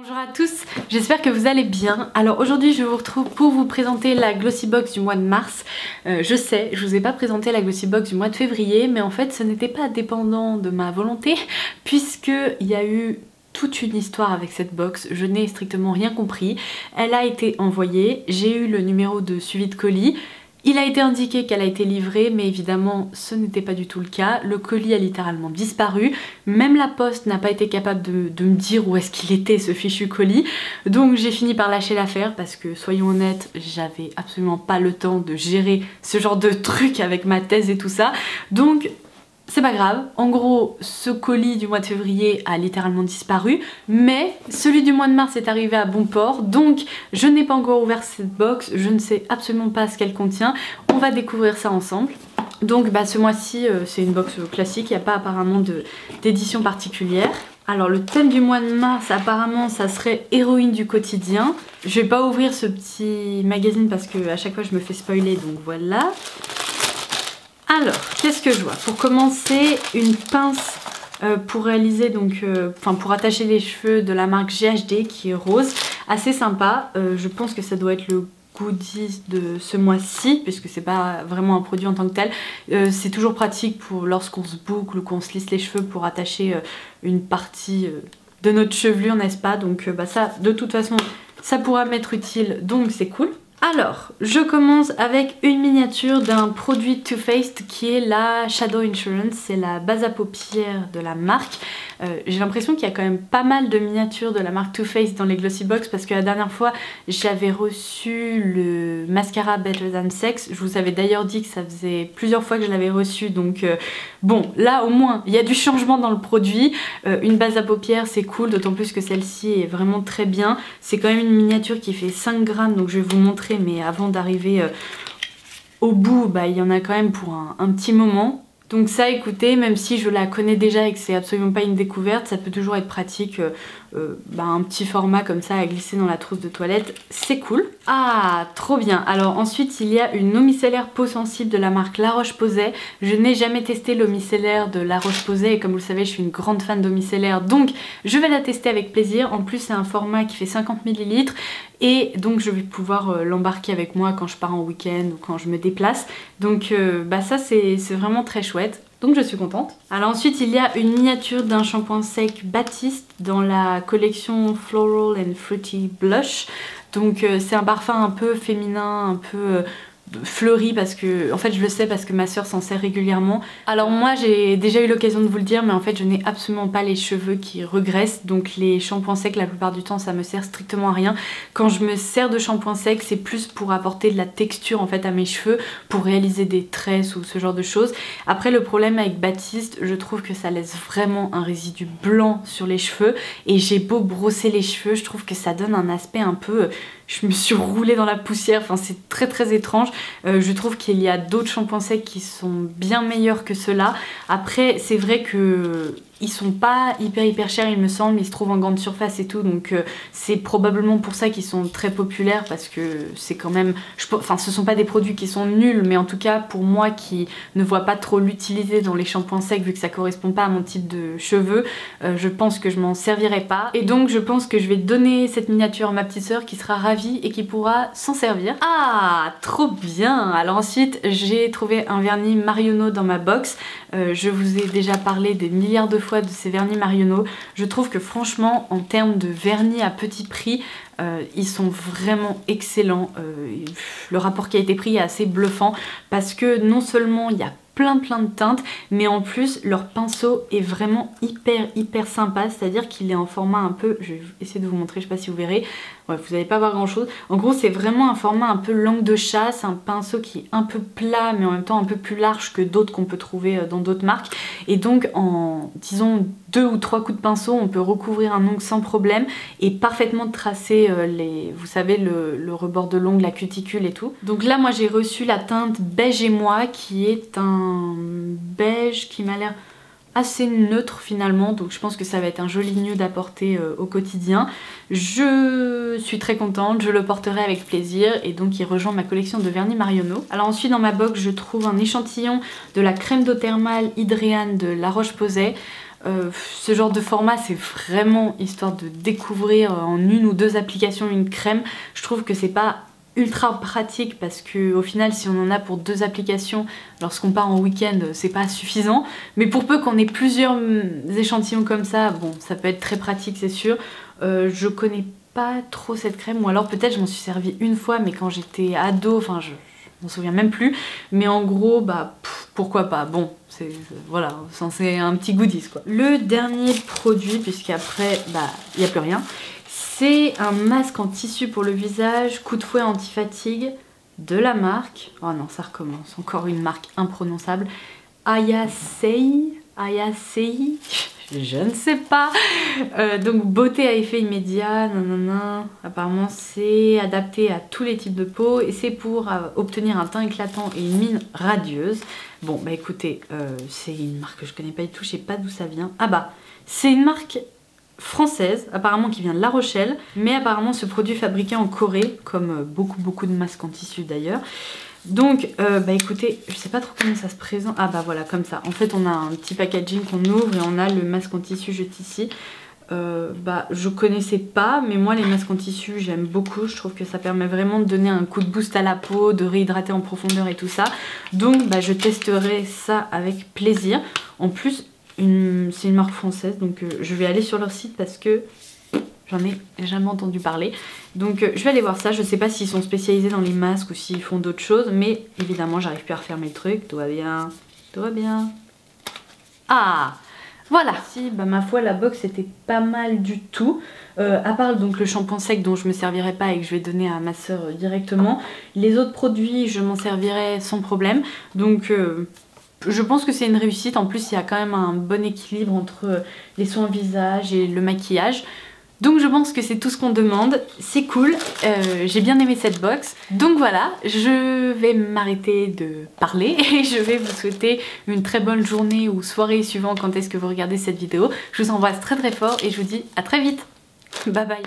Bonjour à tous, j'espère que vous allez bien. Alors aujourd'hui je vous retrouve pour vous présenter la Glossy Box du mois de mars. Je sais, je vous ai pas présenté la Glossy Box du mois de février, mais en fait ce n'était pas dépendant de ma volonté, puisqu'il y a eu toute une histoire avec cette box, je n'ai strictement rien compris. Elle a été envoyée, j'ai eu le numéro de suivi de colis. Il a été indiqué qu'elle a été livrée, mais évidemment ce n'était pas du tout le cas. Le colis a littéralement disparu. Même la poste n'a pas été capable de me dire où est-ce qu'il était ce fichu colis. Donc j'ai fini par lâcher l'affaire parce que, soyons honnêtes, j'avais absolument pas le temps de gérer ce genre de truc avec ma thèse et tout ça. Donc c'est pas grave, en gros ce colis du mois de février a littéralement disparu, mais celui du mois de mars est arrivé à bon port, donc je n'ai pas encore ouvert cette box, je ne sais absolument pas ce qu'elle contient, on va découvrir ça ensemble. Donc ce mois-ci c'est une box classique, il n'y a pas apparemment d'édition particulière. Alors le thème du mois de mars apparemment ça serait héroïne du quotidien. Je vais pas ouvrir ce petit magazine parce que à chaque fois je me fais spoiler, donc voilà. Alors, qu'est-ce que je vois? Pour commencer, une pince pour réaliser donc, pour attacher les cheveux de la marque GHD qui est rose, assez sympa. Je pense que ça doit être le goodies de ce mois-ci, puisque c'est pas vraiment un produit en tant que tel. C'est toujours pratique pour lorsqu'on se boucle ou qu'on se lisse les cheveux pour attacher une partie de notre chevelure, n'est-ce pas? Donc ça, de toute façon, ça pourra m'être utile, donc c'est cool. Alors, je commence avec une miniature d'un produit Too Faced qui est la Shadow Insurance, c'est la base à paupières de la marque. J'ai l'impression qu'il y a quand même pas mal de miniatures de la marque Too Faced dans les Glossy Box parce que la dernière fois j'avais reçu le mascara Better Than Sex. Je vous avais d'ailleurs dit que ça faisait plusieurs fois que je l'avais reçu, donc bon, là au moins il y a du changement dans le produit. Une base à paupières c'est cool, d'autant plus que celle-ci est vraiment très bien. C'est quand même une miniature qui fait 5 grammes, donc je vais vous montrer, mais avant d'arriver au bout, il y en a quand même pour un petit moment. Donc ça, écoutez, même si je la connais déjà et que c'est absolument pas une découverte, ça peut toujours être pratique, un petit format comme ça à glisser dans la trousse de toilette, c'est cool. Ah, trop bien. Alors ensuite, il y a une eau micellaire peau sensible de la marque La Roche-Posay. Je n'ai jamais testé l'eau micellaire de La Roche-Posay et comme vous le savez, je suis une grande fan d'eau micellaire, donc je vais la tester avec plaisir. En plus, c'est un format qui fait 50 ml et donc je vais pouvoir l'embarquer avec moi quand je pars en week-end ou quand je me déplace. Donc ça, c'est vraiment très chouette. Donc je suis contente. Alors ensuite il y a une miniature d'un shampoing sec Baptiste dans la collection Floral and Fruity Blush. Donc c'est un parfum un peu féminin, un peu fleuri, parce que en fait je le sais parce que ma soeur s'en sert régulièrement. Alors moi j'ai déjà eu l'occasion de vous le dire, mais en fait je n'ai absolument pas les cheveux qui regressent, donc les shampoings secs la plupart du temps ça me sert strictement à rien. Quand je me sers de shampoing sec c'est plus pour apporter de la texture en fait à mes cheveux, pour réaliser des tresses ou ce genre de choses. Après le problème avec Baptiste, je trouve que ça laisse vraiment un résidu blanc sur les cheveux, et j'ai beau brosser les cheveux, je trouve que ça donne un aspect un peu... Je me suis roulée dans la poussière, enfin c'est très très étrange. Je trouve qu'il y a d'autres shampoings secs qui sont bien meilleurs que ceux-là. Après c'est vrai que ils sont pas hyper chers il me semble, ils se trouvent en grande surface et tout, donc c'est probablement pour ça qu'ils sont très populaires, parce que c'est quand même... Enfin ce sont pas des produits qui sont nuls, mais en tout cas pour moi qui ne vois pas trop l'utilité dans les shampoings secs vu que ça correspond pas à mon type de cheveux, je pense que je m'en servirai pas. Et donc je pense que je vais donner cette miniature à ma petite soeur qui sera ravie et qui pourra s'en servir. Ah, trop bien! Alors ensuite j'ai trouvé un vernis Marionneau dans ma box. Je vous ai déjà parlé des milliards de fois de ces vernis Marionneau. Je trouve que franchement en termes de vernis à petit prix, ils sont vraiment excellents. Le rapport qualité-prix est assez bluffant parce que non seulement il y a plein de teintes, mais en plus leur pinceau est vraiment hyper sympa, c'est-à-dire qu'il est en format un peu... Je vais essayer de vous montrer, je sais pas si vous verrez. Ouais, vous n'allez pas voir grand chose. En gros c'est vraiment un format un peu langue de chat, c'est un pinceau qui est un peu plat mais en même temps un peu plus large que d'autres qu'on peut trouver dans d'autres marques, et donc en disons 2 ou 3 coups de pinceau on peut recouvrir un ongle sans problème et parfaitement tracer vous savez le rebord de l'ongle, la cuticule et tout. Donc là moi j'ai reçu la teinte Beige et Moi qui est un beige qui m'a l'air assez neutre finalement, donc je pense que ça va être un joli nude à porter au quotidien. Je suis très contente, je le porterai avec plaisir, et donc il rejoint ma collection de vernis Marionneau. Alors ensuite dans ma box je trouve un échantillon de la crème d'eau thermale Hydréane de La Roche-Posay. Ce genre de format, c'est vraiment histoire de découvrir en 1 ou 2 applications une crème. Je trouve que c'est pas ultra pratique parce que au final, si on en a pour 2 applications lorsqu'on part en week-end, c'est pas suffisant. Mais pour peu qu'on ait plusieurs échantillons comme ça, bon, ça peut être très pratique, c'est sûr. Je connais pas trop cette crème, ou alors peut-être je m'en suis servi une fois, mais quand j'étais ado, enfin je m'en souviens même plus. Mais en gros, bah pourquoi pas. Bon, c'est voilà, c'est un petit goodies quoi. Le dernier produit, puisqu'après, bah il n'y a plus rien. C'est un masque en tissu pour le visage, coup de fouet anti-fatigue de la marque. Oh non, ça recommence. Encore une marque imprononçable. Ayasei. Je ne sais pas. Donc beauté à effet immédiat. Nanana. Apparemment c'est adapté à tous les types de peau et c'est pour obtenir un teint éclatant et une mine radieuse. Bon bah écoutez, c'est une marque que je connais pas du tout, je sais pas d'où ça vient. Ah bah, c'est une marque française, apparemment qui vient de La Rochelle, mais apparemment ce produit est fabriqué en Corée, comme beaucoup de masques en tissu d'ailleurs. Donc bah écoutez, je sais pas trop comment ça se présente. Ah bah voilà, comme ça. En fait on a un petit packaging qu'on ouvre et on a le masque en tissu juste ici. Bah je connaissais pas, mais moi les masques en tissu j'aime beaucoup. Je trouve que ça permet vraiment de donner un coup de boost à la peau, de réhydrater en profondeur et tout ça. Donc bah je testerai ça avec plaisir. En plus c'est une marque française, donc je vais aller sur leur site parce que j'en ai jamais entendu parler. Donc je vais aller voir ça. Je sais pas s'ils sont spécialisés dans les masques ou s'ils font d'autres choses, mais évidemment j'arrive plus à refermer le truc. Tout va bien, tout va bien. Ah voilà. Si, bah ma foi la box était pas mal du tout. À part donc le shampoing sec dont je me servirai pas et que je vais donner à ma soeur directement. Les autres produits je m'en servirai sans problème. Donc je pense que c'est une réussite. En plus il y a quand même un bon équilibre entre les soins visage et le maquillage. Donc je pense que c'est tout ce qu'on demande, c'est cool, j'ai bien aimé cette box. Donc voilà, je vais m'arrêter de parler et je vais vous souhaiter une très bonne journée ou soirée suivant quand est-ce que vous regardez cette vidéo. Je vous embrasse très fort et je vous dis à très vite. Bye bye.